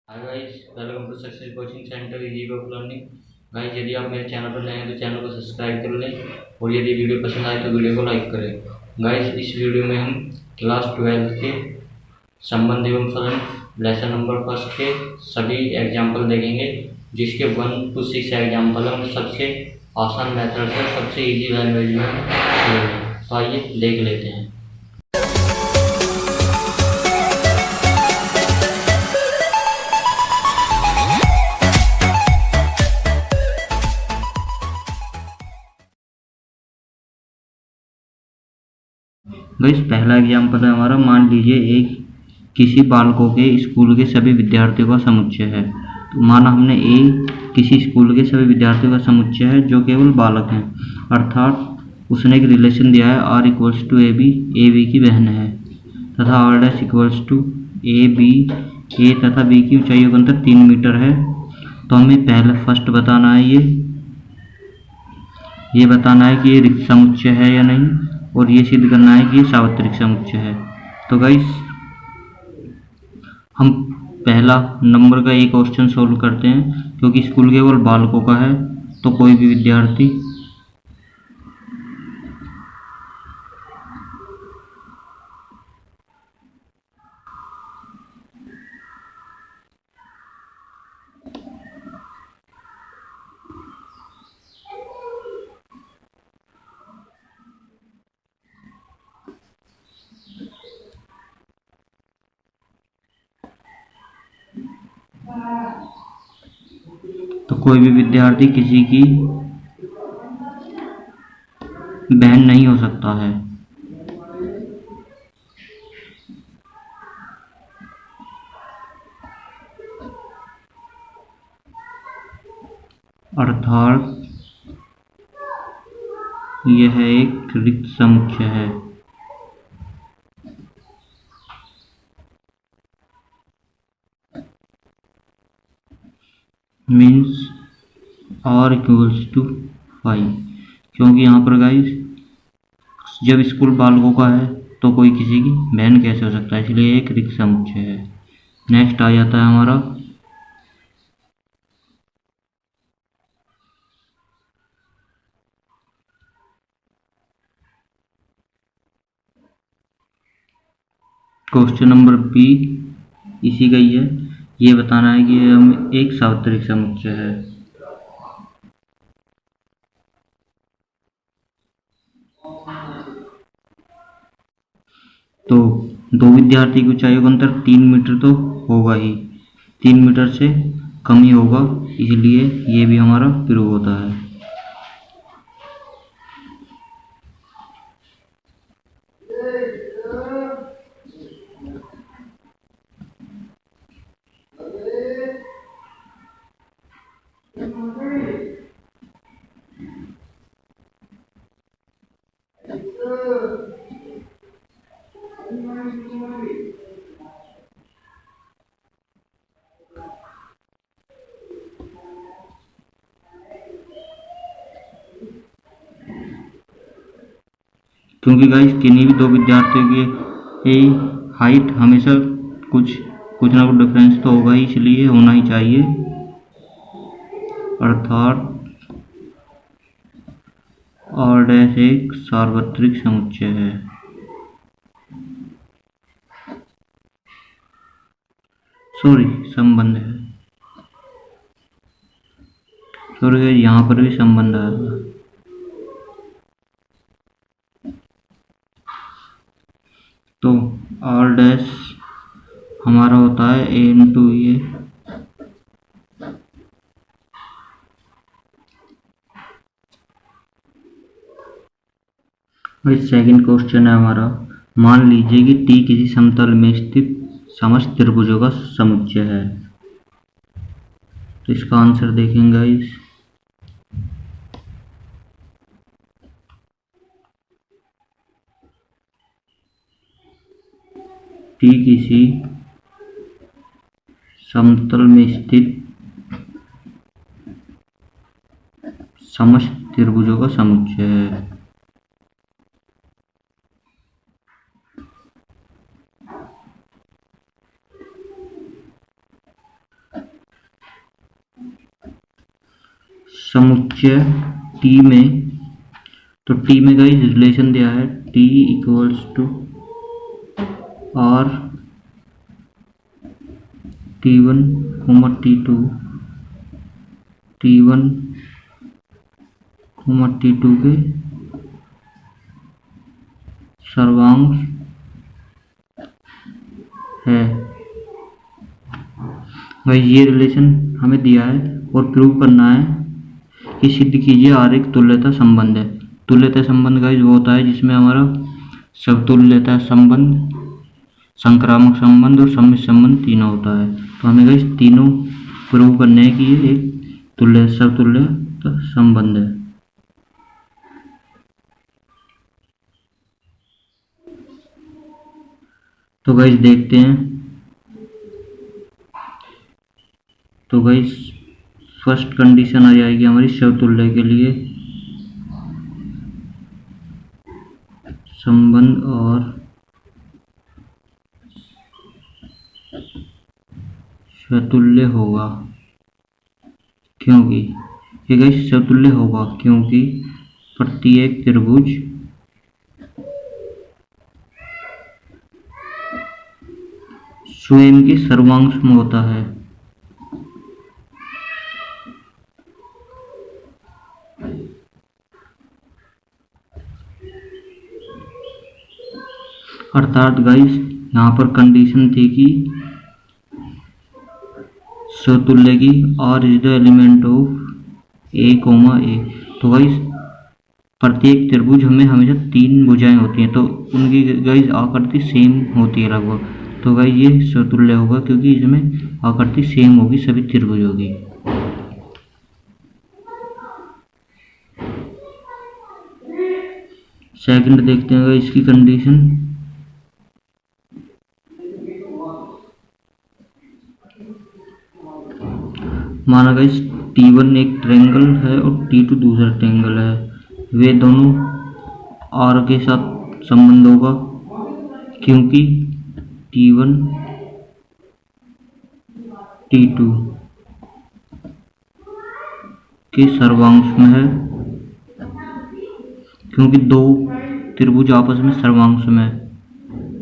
Hi guys, welcome to success coaching centre easy way of learning. Guys, यदि आप मेरे channel पर नए हैं तो चैनल को सब्सक्राइब कर लें और यदि वीडियो पसंद आए तो वीडियो को लाइक करें। गाइस, इस वीडियो में हम क्लास 12 के संबंध एवं फलन लेसन नंबर फर्स्ट के सभी एग्जाम्पल देखेंगे, जिसके 1 to 6 एग्जाम्पल हम सबसे आसान मेथड से सबसे इजी लैंग्वेज में लेंगे। तो आइए देख लेते हैं। गाइस, पहला एग्जाम्पल है हमारा। मान लीजिए एक किसी बालकों के स्कूल के सभी विद्यार्थियों का समुच्चय है। तो माना हमने ए किसी स्कूल के सभी विद्यार्थियों का समुच्चय है जो केवल बालक हैं, अर्थात उसने एक रिलेशन दिया है R equals to A B की बहन है, तथा R dash equals to A B, A तथा बी की ऊंचाइयों का अंतर 3 मीटर है। तो हमें पहले फर्स्ट बताना है ये बताना है कि ये रिक्त समुच्चय है या नहीं, और ये सिद्ध करना है कि ये सार्वत्रिक समुच्चय है। तो गाइस, हम पहला नंबर का एक क्वेश्चन सोल्व करते हैं। क्योंकि स्कूल केवल बालकों का है तो कोई भी विद्यार्थी किसी की बहन नहीं हो सकता है। अर्थात यह एक रिक्त समुच्चय है। Means R equals to 5। क्योंकि यहाँ पर गाइस, जब स्कूल बालकों का है तो कोई किसी की बहन कैसे हो सकता है, इसलिए एक रिक्त समुच्चय है। नेक्स्ट आ जाता है हमारा क्वेश्चन नंबर बी। इसी का ही है। ये बताना है कि हम एक सार्वत्रिक समुच्चय है। तो दो विद्यार्थी की ऊंचाई का अंतर 3 मीटर तो होगा ही, 3 मीटर से कम ही होगा, इसलिए ये भी हमारा प्रूव होता है। क्योंकि गाइस, किन्हीं भी दो विद्यार्थियों की हाइट हमेशा कुछ कुछ ना कुछ डिफरेंस तो होगा ही, इसलिए होना ही चाहिए। अर्थात आर डैश एक सार्वत्रिक समुच्चय है। सॉरी, संबंध है। सॉरी, यहाँ पर भी संबंध आएगा। तो आर डैश हमारा होता है ए इंटू ए। सेकंड क्वेश्चन है हमारा। मान लीजिए कि टी किसी समतल में स्थित समस्त त्रिभुजों का समुच्चय है। तो इसका आंसर देखेंगे इस टी किसी समतल में स्थित समस्त त्रिभुजों का समुच्चय है। समुच्चय टी में, तो टी में गाइस रिलेशन दिया है T equals to are T1, T2, T1, T2 के सर्वांश है। भाई ये रिलेशन हमें दिया है और प्रूव करना है कि सिद्ध कीजिए आर एक तुल्यता संबंध है। तुल्यता संबंध गाइस वो होता है जिसमें हमारा समतुल्यता संबंध, संक्रामक संबंध और सम्मित संबंध तीनों होता है। तो हमें गाइस तीनों प्रूव करने हैं कि ये एक समतुल्य संबंध है। तो गाइस देखते हैं। तो गाइस फर्स्ट कंडीशन आ जाएगी हमारी समतुल्य के लिए, संबंध और समतुल्य होगा, क्योंकि ये गाइस समतुल्य होगा क्योंकि प्रत्येक त्रिभुज स्वयं के सर्वांश में होता है। अर्थात गाइस यहाँ पर कंडीशन थी कि समतुल्य की R is the element of A comma A. तो गाइस प्रत्येक त्रिभुज हमें हमेशा तीन भुजाएं होती हैं, तो उनकी गाइस आकृति सेम होती है लगभग। तो गाइस ये समतुल्य होगा क्योंकि इसमें आकृति सेम होगी सभी त्रिभुजों की। सेकंड देखते हैं इसकी कंडीशन। माना गाइस T1 एक ट्रायंगल है और T2 दूसरा ट्रायंगल है, वे दोनों आर के साथ संबंध होगा क्योंकि T1 T2 के सर्वांश में है, क्योंकि दो त्रिभुज आपस में सर्वांश में है।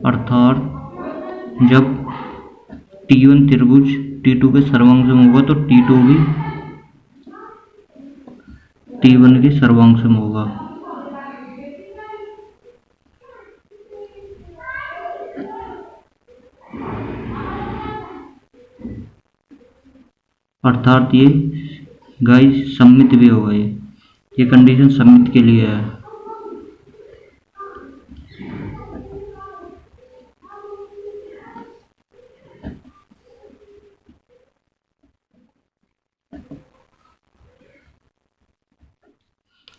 अर्थात जब T1 त्रिभुज T2 के सर्वांश में होगा तो T2 भी T1 के सर्वांश में होगा। अर्थात ये गाइस सममित भी होगा। ये कंडीशन सममित के लिए है।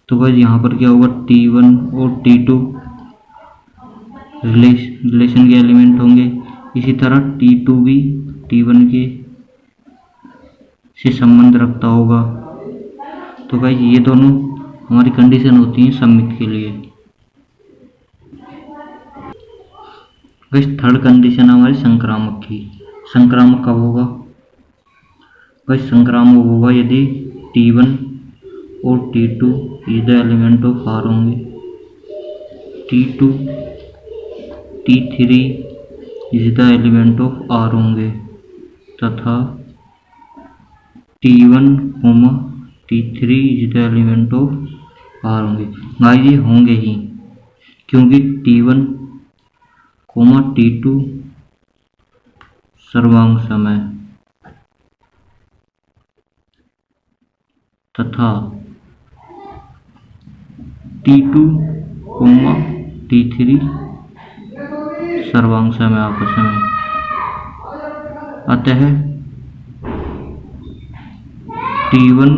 तो गाइस यहाँ पर क्या होगा, T1 और T2 रिलेशन के एलिमेंट होंगे। इसी तरह T2 भी T1 के से संबंध रखता होगा। तो गाइस ये दोनों हमारी कंडीशन होती हैं सममित के लिए। गाइस थर्ड कंडीशन हमारी संक्रामक की। संक्रामक कब होगा? गाइस संक्रामक होगा यदि T1 और T2 is the element of R होंगे, T2 T3 is the element of R होंगे तथा T1, T3 is the element of R होंगे। गाइस ये होंगे ही क्योंकि T1, T2 सर्वांश समय तथा T2, T3 सर्वांश में आपस में। अतः T1,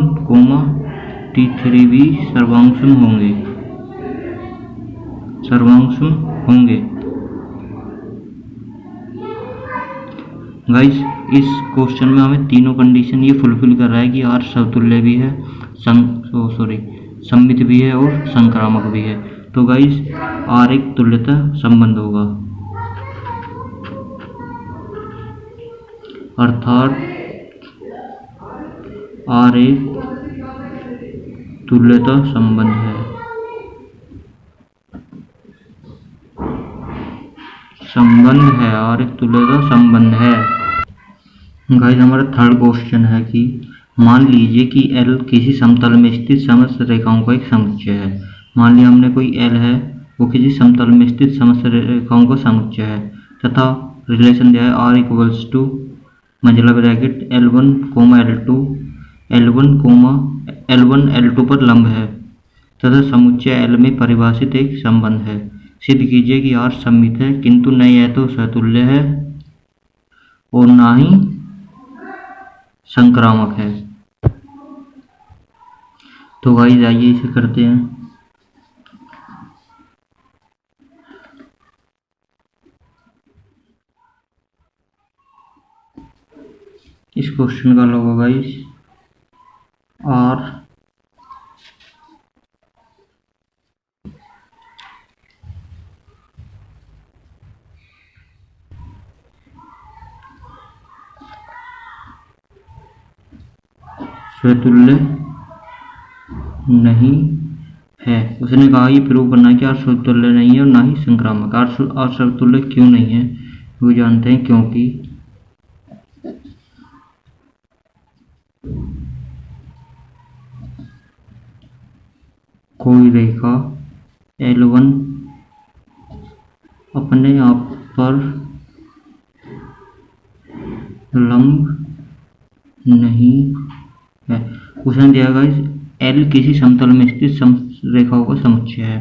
T3 भी सर्वांश होंगे। गाइस इस क्वेश्चन में हमें तीनों कंडीशन ये फुलफिल कर रहा है कि आर समतुल्य भी है, सममित भी है और संक्रामक भी है। तो गाइस आर एक तुल्यता संबंध होगा। अर्थात आर एक तुल्यता संबंध है। संबंध है और एक तुल्यता संबंध है। गाइस हमारा थर्ड क्वेश्चन है कि मान लीजिए कि L किसी समतल में स्थित समस्त रेखाओं का एक समुच्चय है। मान लिया हमने कोई L है, वो किसी समतल में स्थित समस्त रेखाओं का समुच्चय है तथा रिलेशन दिया है R इक्वल्स टू मंझला bracket L1 L2 L1 L2 पर लंब है तथा समुच्चय L में परिभाषित एक संबंध है। सिद्ध कीजिए कि R सममित है किंतु न यह तो सतुल्य है और ना ही संक्रामक है। तो गाइस आइए इसे करते हैं। इस क्वेश्चन का लॉग होगा गाइस R स्वतुल्य नहीं है। उसने कहा ये प्रूव करना है कि R स्वतुल्य नहीं है और ना ही संक्रामक। R स्वतुल्य क्यों नहीं है वो जानते हैं, क्योंकि कोई रेखा L1 अपने आप पर लंब नहीं है। उसने दिया गाइस L किसी समतल में स्थित रेखाओं का समुच्चय है।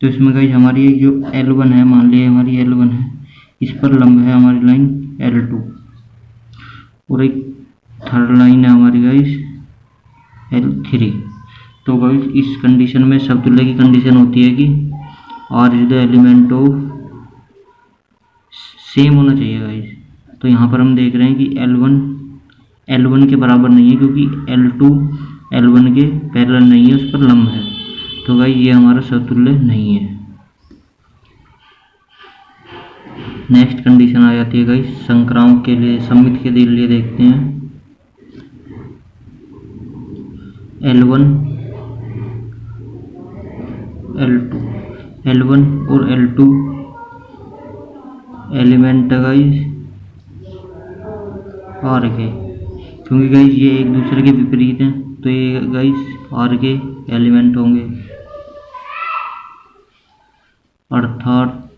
तो इसमें गाइस हमारी जो L1 है, मान लिया हमारी L1 है, इस पर लंब है हमारी लाइन L2 और एक थर्ड लाइन है हमारी गाइस L3। तो गाइस इस कंडीशन में समतुल्य की कंडीशन होती है कि R is the element of same होना चाहिए गाइस। तो यहाँ पर हम देख रहे हैं कि L1 के बराबर नहीं है क्योंकि L2 L1 के पैरेलल नहीं है, उस पर लंब है। तो गाइस ये हमारा समतुल्य नहीं है। नेक्स्ट कंडीशन आ जाती है गाइस संक्रामक के लिए, सममित के लिए देखते हैं। L1 और L2 एलिमेंट गाइस R के, क्योंकि गाइस ये एक दूसरे के विपरीत हैं तो ये गाइस R के एलिमेंट होंगे, अर्थात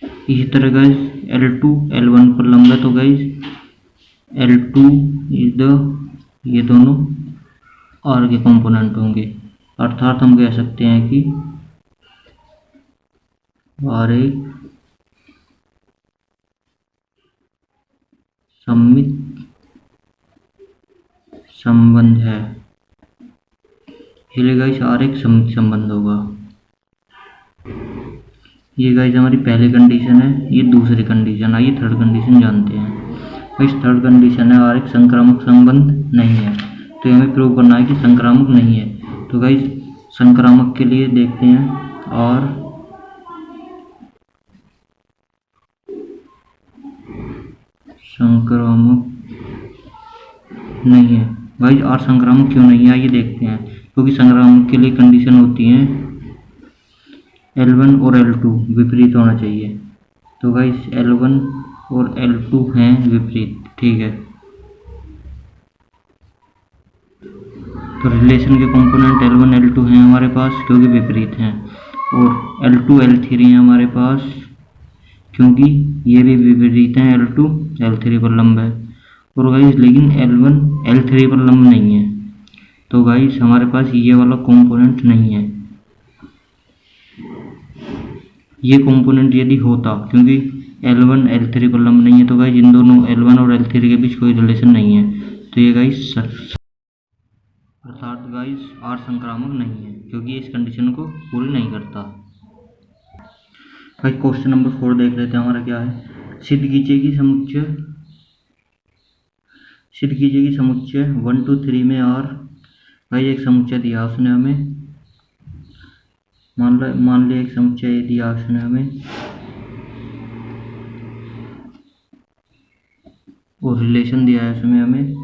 इसी तरह गाइस L2 L1 पर लंब है तो गाइस L2 इज द, ये दोनों R के कंपोनेंट होंगे। अर्थात हम कह सकते हैं कि R एक सममित संबंध है। इसलिए गाइस R एक सममित संबंध होगा। ये गाइस हमारी पहली कंडीशन है, ये दूसरी कंडीशन। आइए थर्ड कंडीशन जानते हैं। इस थर्ड कंडीशन है R एक संक्रामक संबंध नहीं है। तो हमें प्रूव करना है कि संक्रामक नहीं है। तो गाइस संक्रामक के लिए देखते हैं R संक्रामक नहीं है। गाइस R संक्रामक क्यों नहीं है आइए देखते हैं। क्योंकि संक्रामक के लिए कंडीशन होती है L1 और L2 विपरीत होना चाहिए। तो गाइस L1 और L2 हैं विपरीत, ठीक है। तो रिलेशन के कंपोनेंट L1 L2 हैं हमारे पास क्योंकि विपरीत हैं, और L2 L3 हैं हमारे पास क्योंकि ये भी विपरीत हैं। L2 L3 पर लंब है और गाइस लेकिन L1 L3 पर लंब नहीं है। तो गाइस हमारे पास ये वाला कंपोनेंट नहीं है। ये कंपोनेंट यदि होता, क्योंकि L1 L3 पर लंब नहीं है तो गाइस इन दोनों L1 और L3 के बीच कोई रिलेशन नहीं है। तो ये गाइस अर्थात गाइस R संक्रामक नहीं है क्योंकि इस कंडीशन को पूरी नहीं करता। गाइस क्वेश्चन नंबर 4 देख लेते हैं हमारा क्या है। सिद्ध कीजिए कि समुच्चय 1 2 3 में R। गाइस एक समुच्चय दिया उसने हमें, मान लिया एक समुच्चय दिया उसने हमें और रिलेशन दिया है उसमें हमें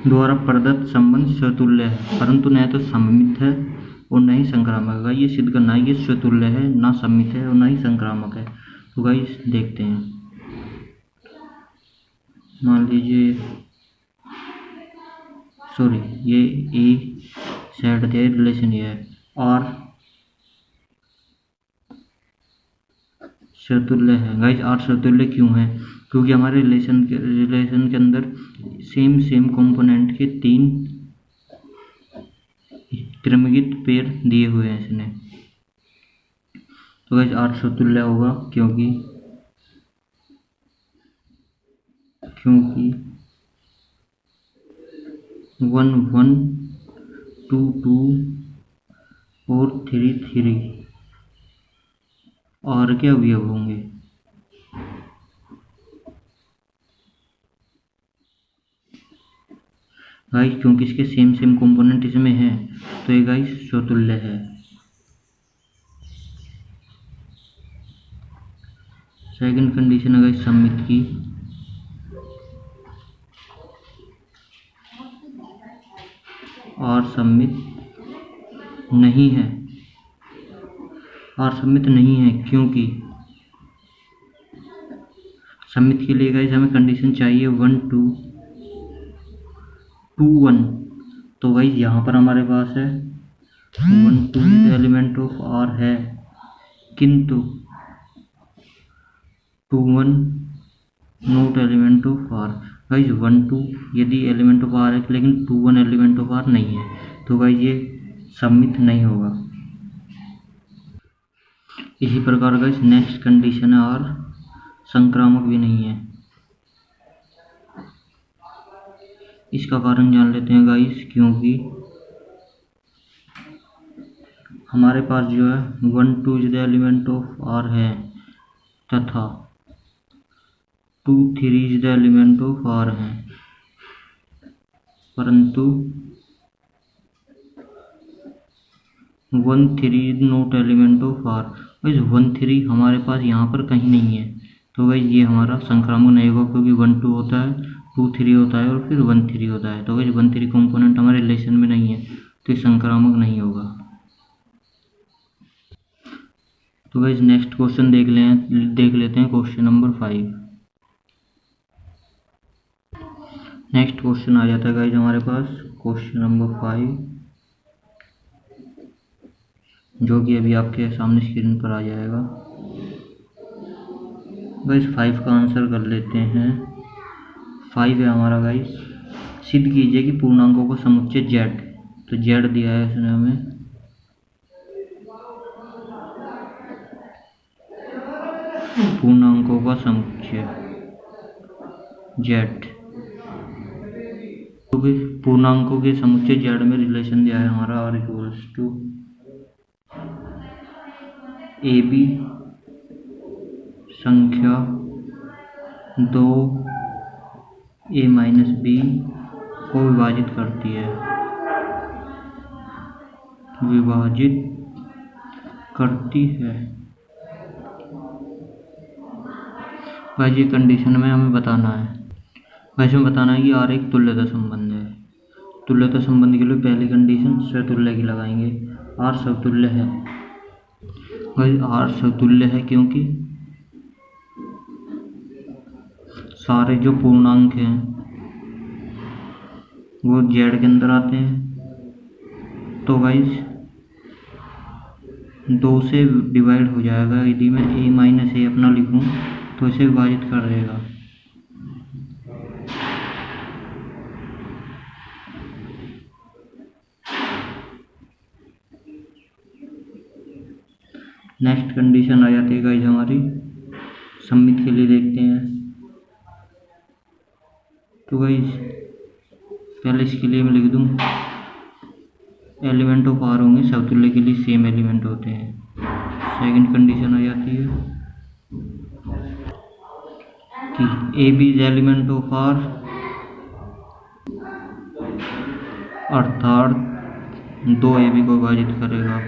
द्वारा प्रदत्त संबंध स्वतुल्य है, परंतु न तो सममित है और न ही संक्रामक है। ये सिद्ध करना है ये स्वतुल्य है, ना सममित है और ना ही संक्रामक है। तो गाइस देखते हैं, मान लीजिए सॉरी ये ए सेट है, रिलेशन ये है और स्वतुल्य है। गाइस आर स्वतुल्य क्यों है? क्योंकि हमारे रिलेशन के अंदर सेम कंपोनेंट के 3 क्रमयुक्त पेयर दिए हुए हैं इसने। तो गाइस आर स्वतुल्य होगा क्योंकि 1 1 2 2 और 3 3 और के अवयव होंगे। गाइस क्योंकि इसके सेम कंपोनेंट इसमें है तो ये गाइस स्वतुल्य है। सेकंड कंडीशन है गाइस सममित की। और सममित नहीं है, और सममित नहीं है क्योंकि सममित के लिए गाइस हमें कंडीशन चाहिए 1 2 2 1। तो गाइस यहाँ पर हमारे पास है 1 2 एलिमेंट ऑफ आर है, किंतु 2 1 not element of R. Guys 1 2 यदि एलिमेंट ऑफ आर है लेकिन 2 1 एलिमेंट ऑफ आर नहीं है, तो गाइस ये सममित नहीं होगा। इसी प्रकार गाइस नेक्स्ट कंडीशन है और संक्रामक भी नहीं है। इसका कारण जान लेते हैं गाइस, क्योंकि हमारे पास जो है 1 2 is the element of R है तथा 2 3 is the element of R है, परंतु 1 3 is not element of R. Guys 1 3 हमारे पास यहाँ पर कहीं नहीं है, तो गाइस ये हमारा संक्रामक नहीं होगा क्योंकि 1 2 होता है, 2 3 होता है और फिर 1 3 होता है। तो गाइस 1 3 कंपोनेंट हमारे रिलेशन में नहीं है, तो ये संक्रामक नहीं होगा। तो गाइस नेक्स्ट क्वेश्चन देख लेते हैं क्वेश्चन नंबर 5। नेक्स्ट क्वेश्चन आ जाता है गाइस हमारे पास क्वेश्चन नंबर 5, जो कि अभी आपके सामने स्क्रीन पर आ जाएगा। गाइस 5 का आंसर कर लेते हैं। 5 है हमारा गाइस, सिद्ध कीजिए कि पूर्णांकों का समुच्चय z। तो z दिया है इसने हमें, पूर्णांकों का समुच्चय z। तो पूर्णांकों के समुच्चय z में रिलेशन दिया है हमारा r equals to A B संख्या 2 a माइनस बी को विभाजित करती है, विभाजित करती है। वैसे ये कंडीशन में हमें बताना है, वैसे में बताना है कि आर एक तुल्यता संबंध है। तुल्यता संबंध के लिए पहली कंडीशन स्वतुल्य की लगाएंगे। आर स्वतुल्य है, आर स्वतुल्य है क्योंकि सारे जो पूर्णांक हैं वो जेड के अंदर आते हैं। तो गाइस 2 से डिवाइड हो जाएगा, यदि मैं a माइनस ए अपना लिखूं तो इसे विभाजित कर देगा। नेक्स्ट कंडीशन आ जाती है गाइस हमारी सममित के लिए, देखते हैं। तो गाइस पहले इसके लिए मैं लिख दूं एलिमेंट ऑफ आर होंगे समतुल्य के लिए सेम एलिमेंट होते हैं। सेकंड कंडीशन आ जाती है कि A B is element of R, अर्थात 2 ए बी को विभाजित करेगा।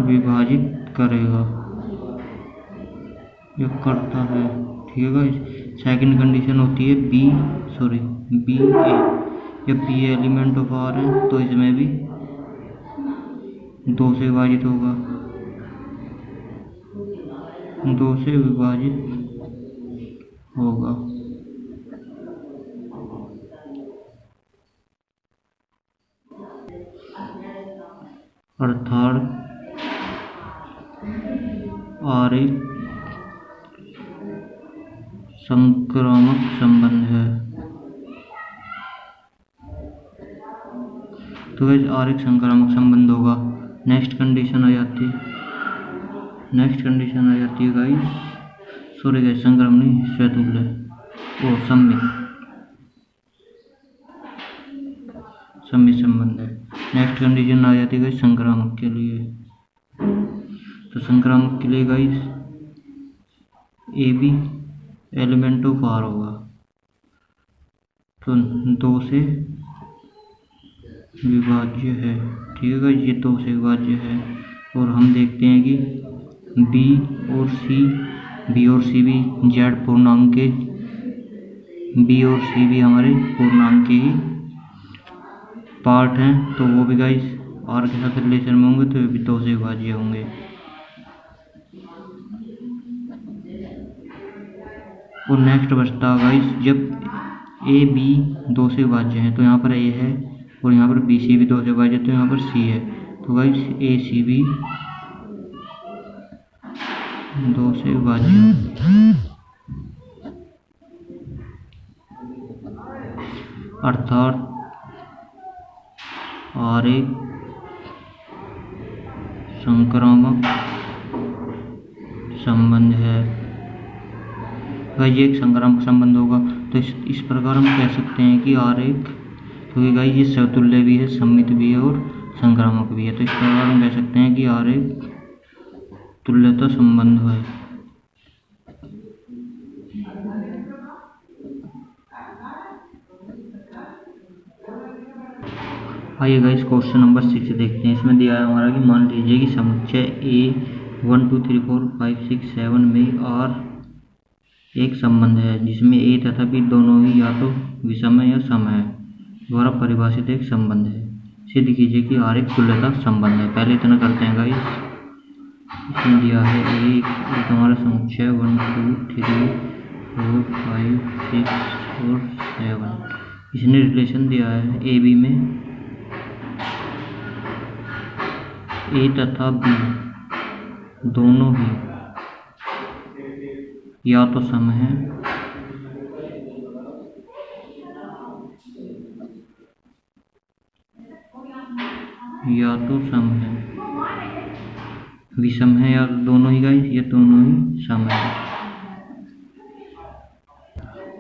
विभाजित करेगा ये करता है। ठीक है गाइस। सेकंड कंडीशन होती है बी ए। जब बी एलिमेंट ऑफ आर है तो इसमें भी 2 से विभाजित होगा, 2 से विभाजित होगा। अर्थात आर एक संक्रामक संबंध है। तो वैसे आर एक संक्रामक संबंध होगा। नेक्स्ट कंडीशन आ जाती है गाइस, सॉरी गाइस, संक्रमण नहीं, स्वतुल्य ओ सम्मित संबंध है। नेक्स्ट कंडीशन आ जाती है गाइस संक्रामक के लिए। तो संक्रामक के लिए guys A B element of R होगा, तो 2 से विभाज्य है। ठीक है गाइस, ये 2 से विभाज्य है। और हम देखते हैं कि बी और सी भी जेड पूर्णांक के, बी और सी भी हमारे पूर्णांक के ही पार्ट हैं, तो वो भी गाइस आर के साथ रिलेशन में होंगे, तो ये भी 2 से विभाज्य होंगे। और नेक्स्ट बचता गाइस, जब ए बी 2 से विभाज्य है तो यहाँ पर ए है और यहाँ पर बी सी भी 2 से विभाज्य, तो यहाँ पर सी है। तो गाइस ए सी भी 2 से विभाज्य। अर्थात आर एक संक्रामक संबंध है। गाइस ये एक संक्रामक संबंध होगा, तो इस प्रकार हम कह सकते हैं कि आर एक, क्योंकि गाइस ये समतुल्य भी है, सम्मित भी है और संक्रामक भी है, तो इस प्रकार हम कह सकते हैं कि आर एक तुल्यता संबंध है। आइए गाइस क्वेश्चन नंबर 6 देखते हैं। इसमें दिया है हमारा कि मान लीजिए कि समुच्चय ए 1 2 3 4 5 6 7 में आर एक संबंध है जिसमें ए तथा बी दोनों ही या तो विषम है या सम है, द्वारा परिभाषित एक संबंध है। सिद्ध कीजिए कि आर एक तुल्यता संबंध है। पहले इतना करते हैं गाइस। इसमें दिया है एक हमारा समुच्चय 1 2 3 4 5 6 और 7। इसने रिलेशन दिया है ए बी में ए तथा बी दोनों ही या तो सम है या तो सम है, विषम है या दोनों ही गाइस, ये दोनों ही सम है।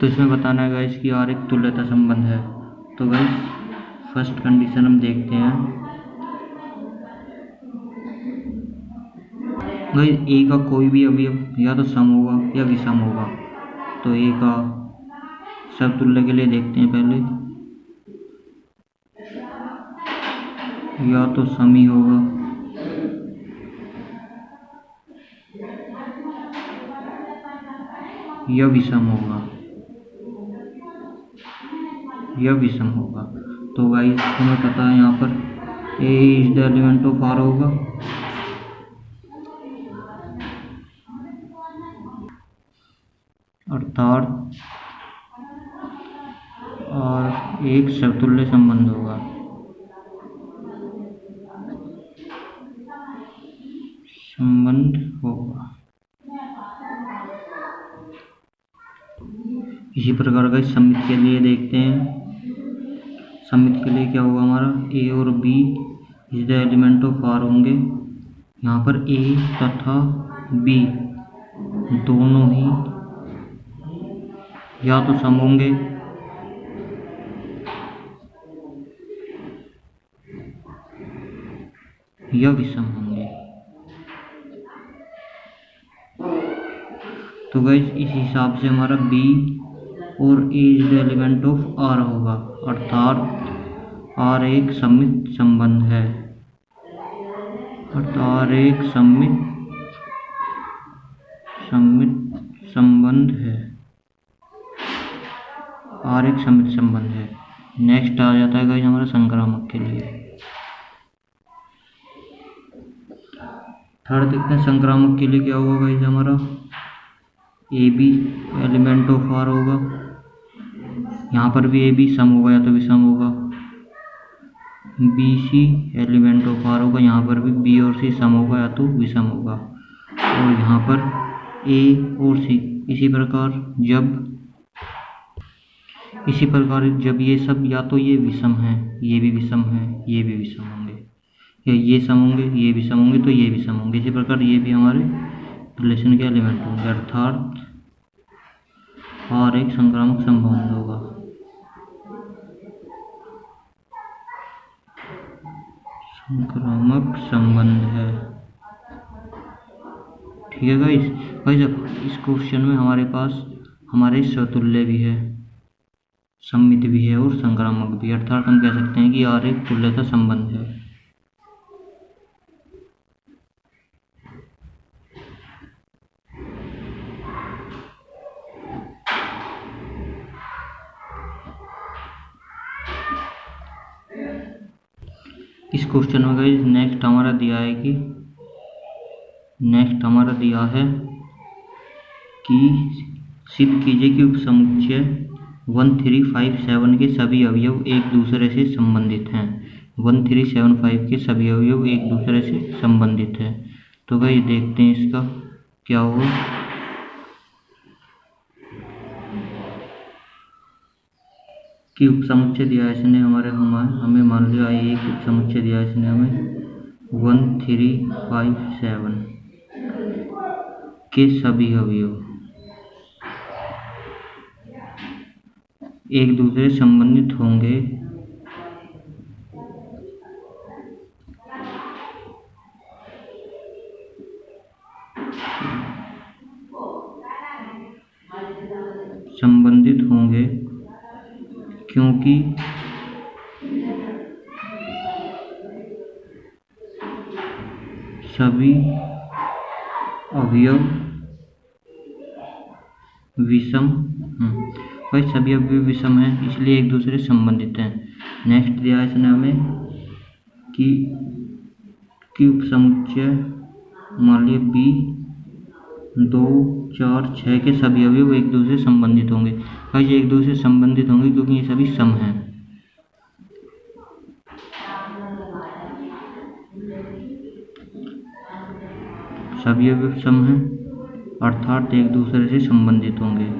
तो इसमें बताना है गाइस कि आर एक तुल्यता संबंध है। तो गाइस फर्स्ट कंडीशन हम देखते हैं। गाइस ए का कोई भी अवयव या तो सम होगा या विषम होगा, तो ए का समतुल्य के लिए देखते हैं पहले, या तो सम ही होगा या विषम होगा। तो गाइस हमें पता है यहाँ पर A is the element of R होगा, अर्थात और एक समतुल्य संबंध होगा। इसी प्रकार का सममित के लिए देखते हैं। सममित के लिए क्या होगा हमारा, ए और B is the element of R होंगे। यहाँ पर ए तथा बी दोनों ही या तो सम होंगे या विषम होंगे। तो गाइस इस हिसाब से हमारा बी और A is the element of R होगा, अर्थात आर एक सममित संबंध है, अर्थात एक सममित संबंध है, और एक समित संबंध है। नेक्स्ट आ जाता है गाइस हमारा संक्रामक के लिए। थर्ड देखते हैं संक्रामक के लिए क्या होगा गाइस हमारा, A B element of R होगा। यहाँ पर भी ए बी सम होगा या तो विषम होगा, B C element of R होगा। यहाँ पर भी बी और सी सम होगा या तो विषम होगा। और यहाँ पर ए और सी इसी प्रकार जब ये सब या तो ये विषम है, ये भी विषम है, ये भी विषम होंगे, या ये सम होंगे, ये भी सम होंगे, तो ये भी सम होंगे। इसी प्रकार ये भी हमारे रिलेशन के एलिमेंट होंगे, अर्थात और एक संक्रामक संबंध होगा। संक्रामक संबंध है, ठीक है गाइस। अब इस क्वेश्चन में हमारे पास हमारे स्वतुल्य भी है, सम्मित भी है और संक्रामक भी, अर्थात हम कह सकते हैं कि R एक तुल्यता संबंध है। इस क्वेश्चन में गाइस नेक्स्ट हमारा दिया है कि सिद्ध कीजिए कि उपसमुच्चय 1357 के सभी अवयव एक दूसरे से संबंधित हैं। 1375 के सभी अवयव एक दूसरे से संबंधित हैं। तो गाइस देखते हैं इसका क्या होगा। कि उपसमुच्चय दिया है इसने हमें मान लिया एक उपसमुच्चय दिया है इसने हमें 1357 के सभी अवयव एक दूसरे से संबंधित होंगे क्योंकि सभी अवयव विषम सभी अवयव विषम हैं, इसलिए एक दूसरे से संबंधित हैं। नेक्स्ट दिया है इसने हमें कि उपसमुच्चय मान लीजिए बी 2, 4, 6 के सभी अवयव एक दूसरे से संबंधित होंगे। ये एक दूसरे से संबंधित होंगे क्योंकि ये सभी सम हैं। सभी अवयव सम हैं अर्थात एक दूसरे से संबंधित होंगे।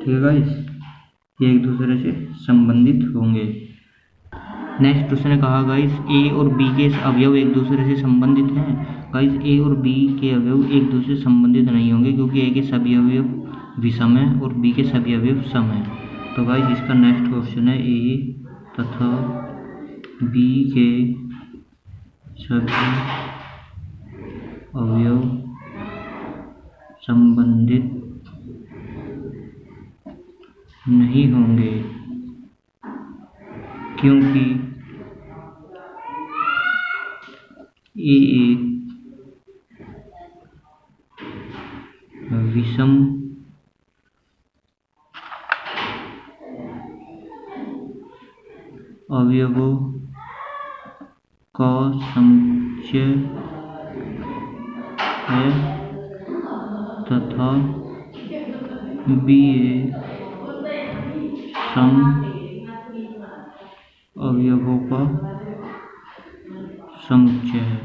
ठीक है गाइस, ये एक दूसरे से संबंधित होंगे। नेक्स्ट उसने कहा गाइस ए और बी के अवयव एक दूसरे से संबंधित हैं। गाइस ए और बी के अवयव एक दूसरे से संबंधित नहीं होंगे क्योंकि ए के सभी अवयव विषम हैं और बी के सभी अवयव सम हैं। तो गाइस इसका नेक्स्ट क्वेश्चन है ए तथा बी के सभी अवयव संबंधित नहीं होंगे क्योंकि ए एक विषम अवयवों का समुच्चय है तथा बी एक सम अवयवों का समुच्चय है।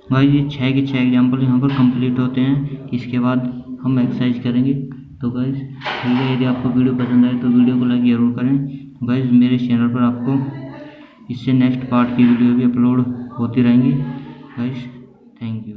भाई ये 6 के 6 एग्जाम्पल यहाँ पर कंप्लीट होते हैं। इसके बाद हम एक्सरसाइज करेंगे। तो गाइस ठीक है, यदि आपको वीडियो पसंद आए तो वीडियो को लाइक जरूर करें। गाइस मेरे चैनल पर आपको इससे नेक्स्ट पार्ट की वीडियो भी अपलोड होती रहेंगी। Guys thank you.